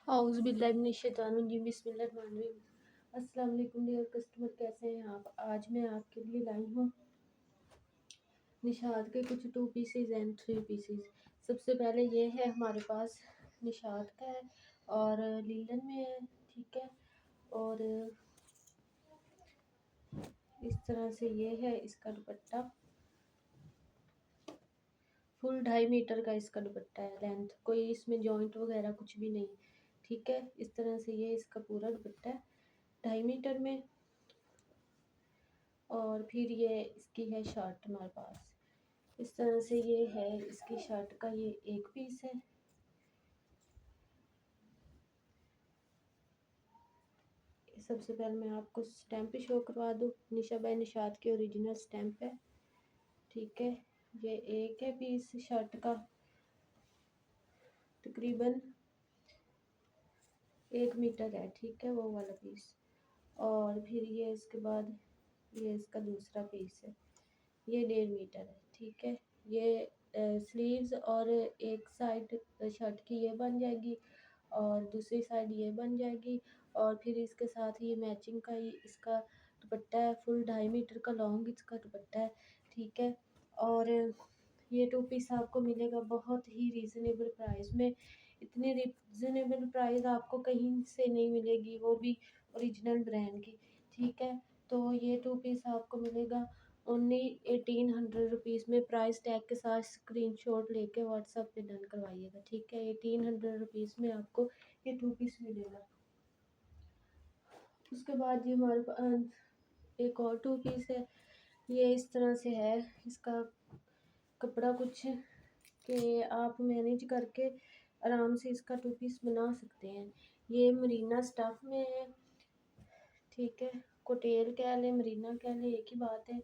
औज़ु बिल्लाहि मिनश्शैतानिर्रजीम बिस्मिल्लाहिर्रहमानिर्रहीम। अस्सलाम वालेकुम डियर कस्टमर, कैसे हैं आप? आज मैं आपके लिए लाई हूँ निशात के कुछ 2 पीसेज एंड 3 पीसेज। सबसे पहले ये है हमारे पास निशात का है और लीलन में है, ठीक है। और इस तरह से ये है इसका दुपट्टा, फुल 2.5 मीटर का इसका दुपट्टा है। लेंथ कोई इसमें जॉइंट वगैरह कुछ भी नहीं, ठीक है। इस तरह से ये इसका पूरा दुपट्टा है 2.5 मीटर में। और फिर ये इसकी है शर्ट हमारे पास, इस तरह से ये है इसकी शर्ट का, ये एक पीस है। सबसे पहले मैं आपको स्टैम्प शो करवा दूँ, निशा बाय निशात की ओरिजिनल स्टैम्प है, ठीक है। ये एक है पीस शर्ट का, तकरीबन 1 मीटर है, ठीक है, वो वाला पीस। और फिर ये इसके बाद ये इसका दूसरा पीस है, ये 1.5 मीटर है, ठीक है। ये स्लीव्स और एक साइड शर्ट की ये बन जाएगी और दूसरी साइड ये बन जाएगी। और फिर इसके साथ ये मैचिंग का ही इसका दुपट्टा है, फुल 2.5 मीटर का लॉन्ग इसका दुपट्टा है, ठीक है। और ये 2 पीस आपको मिलेगा बहुत ही रीज़नेबल प्राइस में। इतनी रीज़नेबल प्राइस आपको कहीं से नहीं मिलेगी, वो भी ओरिजिनल ब्रांड की, ठीक है। तो ये 2 पीस आपको मिलेगा ओनली 1800 रुपीज़ में। प्राइस टैग के साथ स्क्रीनशॉट लेके व्हाट्सएप पे डन करवाइएगा, ठीक है। 1800 रुपीज़ में आपको ये 2 पीस मिलेगा। उसके बाद ये हमारे पास एक और 2 पीस है, ये इस तरह से है। इसका कपड़ा कुछ कि आप मैनेज करके आराम से इसका 2 पीस बना सकते हैं। ये मरीना स्टफ़ में है, ठीक है। कोटेल कह लें, मरीना कह लें, एक ही बात है,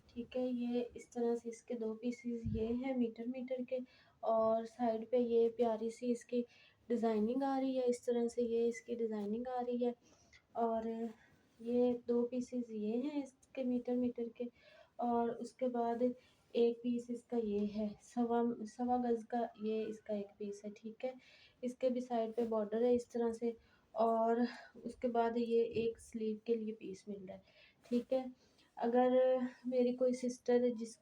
ठीक है। ये इस तरह से इसके 2 पीसेस ये हैं मीटर के। और साइड पे ये प्यारी सी इसकी डिज़ाइनिंग आ रही है, इस तरह से ये इसकी डिज़ाइनिंग आ रही है। और ये 2 पीसेस ये हैं इसके मीटर के। और उसके बाद एक पीस इसका ये है, सवा सवा गज़ का ये इसका एक पीस है, ठीक है। इसके भी साइड पे बॉर्डर है इस तरह से। और उसके बाद ये एक स्लीव के लिए पीस मिल रहा है, ठीक है। अगर मेरी कोई सिस्टर जिस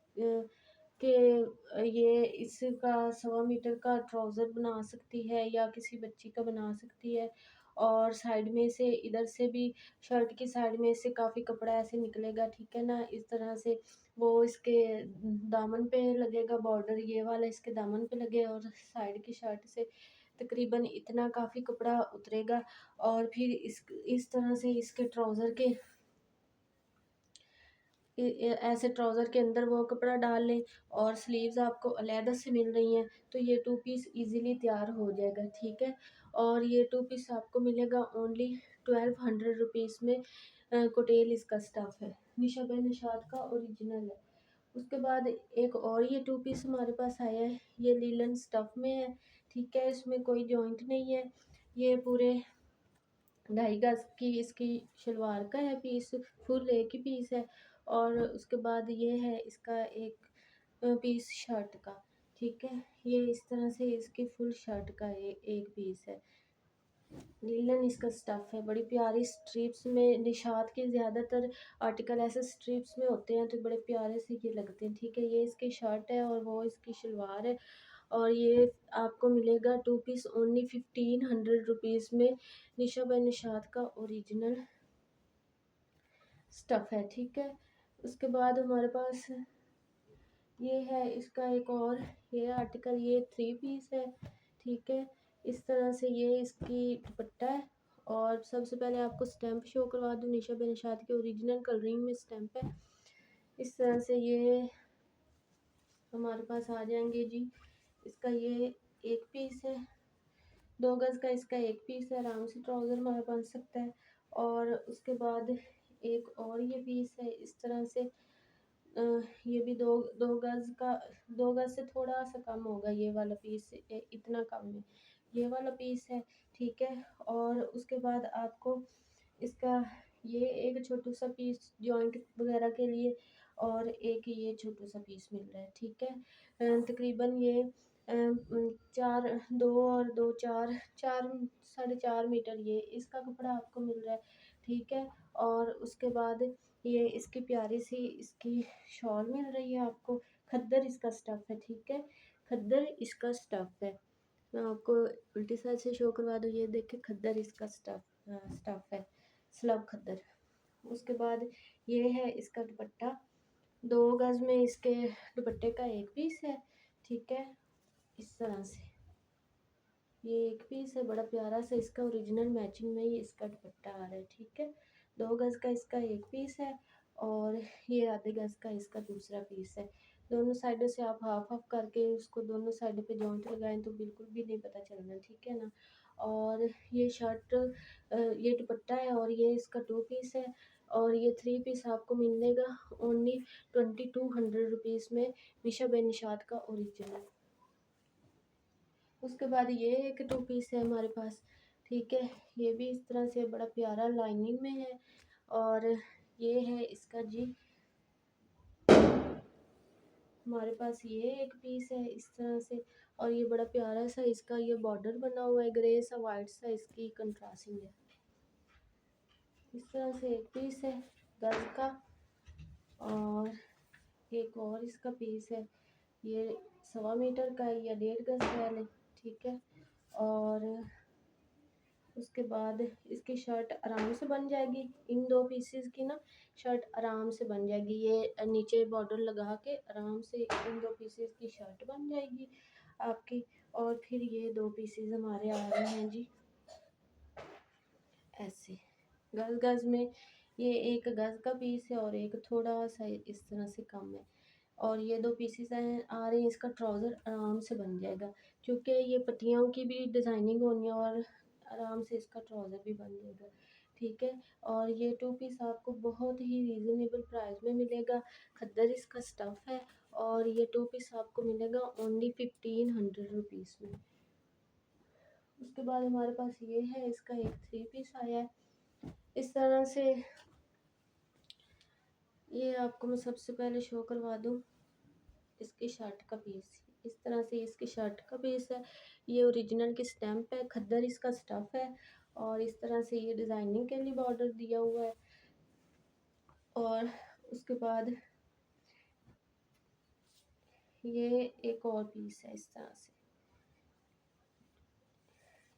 के ये इसका 1.25 मीटर का ट्राउज़र बना सकती है या किसी बच्ची का बना सकती है, और साइड में से इधर से भी शर्ट की साइड में से काफ़ी कपड़ा ऐसे निकलेगा, ठीक है ना। इस तरह से वो इसके दामन पे लगेगा बॉर्डर, ये वाला इसके दामन पे लगे और साइड की शर्ट से तकरीबन इतना काफ़ी कपड़ा उतरेगा। और फिर इस तरह से इसके ट्राउज़र के ऐसे ट्राउज़र के अंदर वो कपड़ा डाल लें और स्लीव्स आपको अलहदा से मिल रही हैं, तो ये 2 पीस इजीली तैयार हो जाएगा, ठीक है। और ये 2 पीस आपको मिलेगा ओनली 1200 रुपीज़ में। कोटेल इसका स्टफ़ है, निशा बाय निशात का ओरिजिनल है। उसके बाद एक और ये 2 पीस हमारे पास आया है, ये लीलन स्टफ़ में है, ठीक है। इसमें कोई जॉइंट नहीं है, ये पूरे 2.5 गज़ की इसकी शलवार का है पीस, फुल एक ही पीस है। और उसके बाद ये है इसका एक पीस शर्ट का, ठीक है। ये इस तरह से इसकी फुल शर्ट का एक पीस है, लीलन इसका स्टफ़ है। बड़ी प्यारी स्ट्रिप्स में निशात के ज़्यादातर आर्टिकल ऐसे स्ट्रिप्स में होते हैं, तो बड़े प्यारे से ये लगते हैं, ठीक है। ये इसकी शर्ट है और वो इसकी शलवार है। और ये आपको मिलेगा 2 पीस ओनली 1500 रुपीज़ में, निशा बाय निशात का ओरिजिनल स्टफ़ है, ठीक है। उसके बाद हमारे पास ये है इसका एक और ये आर्टिकल, ये 3 पीस है, ठीक है। इस तरह से ये इसकी दुपट्टा है। और सबसे पहले आपको स्टैम्प शो करवा दूँ, निशा बाय निशात की ओरिजिनल कलरिंग में स्टैम्प है। इस तरह से ये हमारे पास आ जाएंगे जी। इसका ये एक पीस है, 2 गज़ का इसका एक पीस है, आराम से ट्राउज़र हमारा बन सकता है। और उसके बाद एक और ये पीस है इस तरह से, ये भी दो गज़ का, 2 गज़ से थोड़ा सा कम होगा ये वाला पीस, इतना कम है ये वाला पीस है, ठीक है। और उसके बाद आपको इसका ये एक छोटू सा पीस जॉइंट वगैरह के लिए और एक ये छोटू सा पीस मिल रहा है, ठीक है। तकरीबन ये चार, दो और दो चार, 4 साढ़े 4 मीटर ये इसका कपड़ा आपको मिल रहा है, ठीक है। और उसके बाद ये इसकी प्यारी सी इसकी शॉल मिल रही है आपको, खद्दर इसका स्टफ़ है, ठीक है। खद्दर इसका स्टफ़ है, मैं आपको उल्टी साइड से शो करवा दूँ, ये देखिए खद्दर इसका स्टफ़ है, स्लब खद्दर। उसके बाद ये है इसका दुपट्टा, 2 गज में इसके दुपट्टे का एक पीस है, ठीक है। इस तरह से ये एक पीस है, बड़ा प्यारा सा इसका ओरिजिनल मैचिंग में ही इसका दुपट्टा आ रहा है, ठीक है। 2 गज का इसका एक पीस है और ये आधे गज का इसका दूसरा पीस है। दोनों साइडों से आप हाफ हाफ करके उसको दोनों साइडों पे जॉइंट लगाएं तो बिल्कुल भी नहीं पता चलना, ठीक है ना। और ये शर्ट ये दुपट्टा है और ये इसका 2 पीस है और ये 3 पीस आपको मिलेगा ओनली 2200 रुपीज़ में, निशा बेनिशात का ओरिजिनल। उसके बाद ये एक 2 पीस है हमारे पास, ठीक है। ये भी इस तरह से बड़ा प्यारा लाइनिंग में है और ये है इसका जी हमारे पास ये एक पीस है इस तरह से। और ये बड़ा प्यारा सा इसका ये बॉर्डर बना हुआ है, ग्रे सा वाइट सा इसकी कंट्रास्टिंग है। इस तरह से एक पीस है गज का और एक और इसका पीस है, ये 1.25 मीटर का है या 1.5 गज का है, ठीक है। और उसके बाद इसकी शर्ट आराम से बन जाएगी, इन 2 पीसेस की ना शर्ट आराम से बन जाएगी, ये नीचे बॉर्डर लगा के आराम से इन 2 पीसेस की शर्ट बन जाएगी आपकी। और फिर ये 2 पीसेस हमारे आ रहे हैं जी ऐसे गज गज में, ये एक गज का पीस है और एक थोड़ा सा इस तरह से कम है। और ये 2 पीसेस आ रहे हैं, इसका ट्राउज़र आराम से बन जाएगा क्योंकि ये पट्टियों की भी डिज़ाइनिंग होनी है और आराम से इसका ट्राउज़र भी बन जाएगा, ठीक है। और ये 2 पीस आपको बहुत ही रीज़नेबल प्राइस में मिलेगा, खद्दर इसका स्टफ़ है और ये 2 पीस आपको मिलेगा ओनली 1500 रुपीज़ में। उसके बाद हमारे पास ये है इसका एक 3 पीस आया है इस तरह से। ये आपको मैं सबसे पहले शो करवा दूँ इसकी शर्ट का पीस, इस तरह से इसकी शर्ट का पीस है, ये ओरिजिनल की स्टैम्प है, खद्दर इसका स्टफ़ है और इस तरह से ये डिज़ाइनिंग के लिए बॉर्डर दिया हुआ है। और उसके बाद ये एक और पीस है इस तरह से,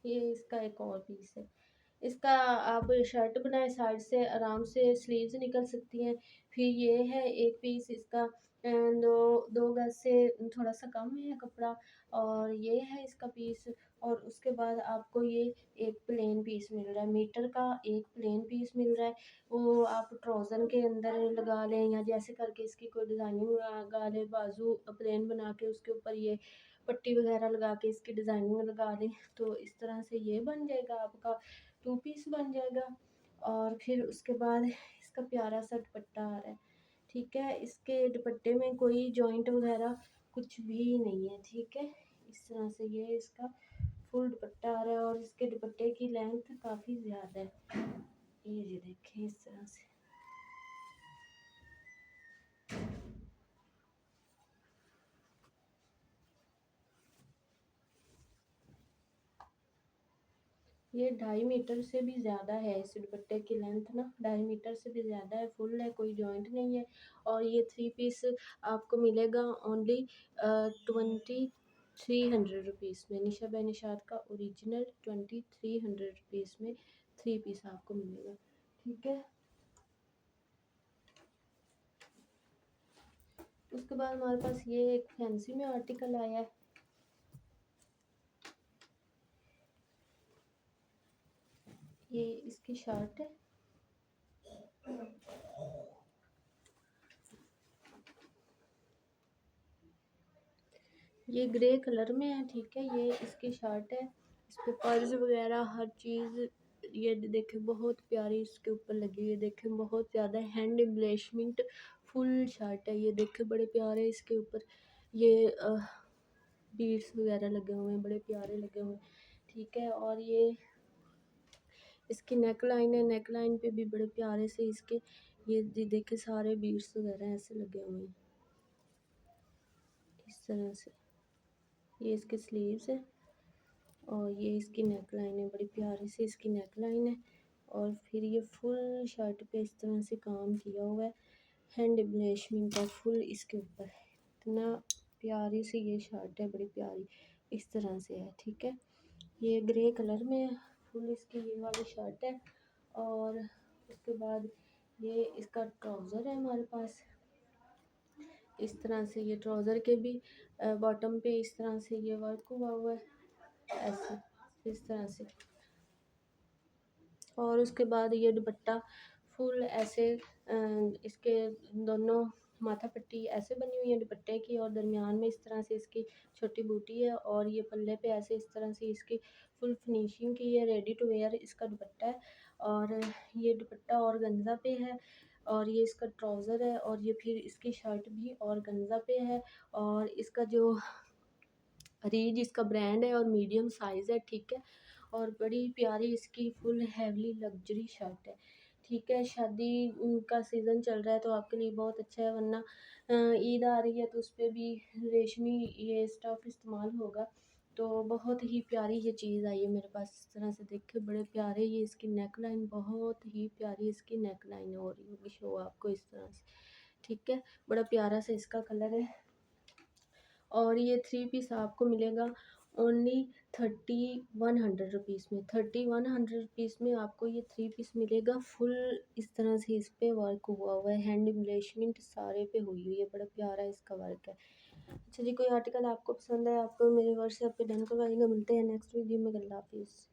ये इसका एक और पीस है। इसका आप शर्ट बनाए साइड से आराम से स्लीव्स निकल सकती हैं। फिर ये है एक पीस इसका, दो 2 गज से थोड़ा सा कम है कपड़ा और ये है इसका पीस। और उसके बाद आपको ये एक प्लेन पीस मिल रहा है, मीटर का एक प्लेन पीस मिल रहा है, वो आप ट्राउज़र के अंदर लगा लें या जैसे करके इसकी कोई डिज़ाइनिंग लगा लें, बाजू प्लेन बना के उसके ऊपर ये पट्टी वगैरह लगा के इसकी डिज़ाइनिंग लगा लें तो इस तरह से ये बन जाएगा आपका 2 पीस बन जाएगा। और फिर उसके बाद इसका प्यारा सा दुपट्टा आ रहा है, ठीक है। इसके दुपट्टे में कोई जॉइंट वगैरह कुछ भी नहीं है, ठीक है। इस तरह से ये इसका फुल दुपट्टा आ रहा है और इसके दुपट्टे की लेंथ काफ़ी ज़्यादा है, ये जी देखें इस तरह से। ये 2.5 मीटर से भी ज़्यादा है, इस दुपट्टे की लेंथ ना 2.5 मीटर से भी ज़्यादा है, फुल है, कोई जॉइंट नहीं है। और ये 3 पीस आपको मिलेगा ओनली 2300 रुपीज़ में, निशा बेनिशात का ओरिजिनल 2300 रुपीज़ में 3 पीस आपको मिलेगा, ठीक है। उसके बाद हमारे पास ये एक फैंसी में आर्टिकल आया है, ये इसकी शर्ट है, ये ग्रे कलर में है, ठीक है। ये इसकी शर्ट है, इस पे पर्स वगैरह हर चीज़ ये देखें बहुत प्यारी इसके ऊपर लगी हुई है, देखें बहुत ज़्यादा हैंड एम्बलिशमेंट फुल शर्ट है, ये देखें बड़े प्यारे इसके ऊपर ये बीड्स वगैरह लगे हुए हैं, बड़े प्यारे लगे हुए हैं, ठीक है। और ये इसकी नेक लाइन है, नेक लाइन पे भी बड़े प्यारे से इसके ये देखे सारे बीड्स वगैरह ऐसे लगे हुए हैं इस तरह से, ये इसके स्लीव्स है और ये इसकी नेक लाइन है, बड़ी प्यारी सी इसकी नेक लाइन है। और फिर ये फुल शर्ट पे इस तरह से काम किया हुआ है, हैंड एम्बलिशमेंट है फुल इसके ऊपर। इतना प्यारी सी ये शर्ट है, बड़ी प्यारी इस तरह से है, ठीक है। ये ग्रे कलर में है, फुल इसकी ये वाली शर्ट है। और उसके बाद ये इसका ट्राउज़र है हमारे पास, इस तरह से। ये ट्राउज़र के भी बॉटम पे इस तरह से ये वर्क हुआ हुआ है, ऐसे इस तरह से। और उसके बाद ये दुपट्टा फुल ऐसे इसके दोनों माथा पट्टी ऐसे बनी हुई है दुपट्टे की, और दरमियान में इस तरह से इसकी छोटी बूटी है। और ये पल्ले पे ऐसे इस तरह से इसकी फुल फिनिशिंग की है, रेडी टू वेयर इसका दुपट्टा है। और ये दुपट्टा और गंजा पे है, और ये इसका ट्राउज़र है, और ये फिर इसकी शर्ट भी और गंजा पे है। और इसका जो रीज इसका ब्रांड है और मीडियम साइज़ है, ठीक है। और बड़ी प्यारी इसकी फुल हैवी लग्जरी शर्ट है, ठीक है। शादी का सीज़न चल रहा है तो आपके लिए बहुत अच्छा है, वरना ईद आ रही है तो उस पर भी रेशमी ये स्टफ़ इस्तेमाल होगा। तो बहुत ही प्यारी ये चीज़ आई है मेरे पास, इस तरह से देखे बड़े प्यारे। ये इसकी नेक लाइन बहुत ही प्यारी इसकी नेक लाइन हो रही होगी शो आपको इस तरह से, ठीक है। बड़ा प्यारा सा इसका कलर है। और ये 3 पीस आपको मिलेगा ओनली 3100 रुपीज़ में। 3100 रुपीज़ में आपको ये 3 पीस मिलेगा फुल इस तरह से। इस पे वर्क हुआ हुआ है, हैंड एम्बलिशमेंट सारे पे हुई हुई है, बड़ा प्यारा इसका वर्क है। अच्छा जी, कोई आर्टिकल आपको पसंद है आप मेरे व्हाट्सएप पे डन करवाइएगा। मिलते हैं नेक्स्ट वीडियो में। अल्लाह हाफिज़।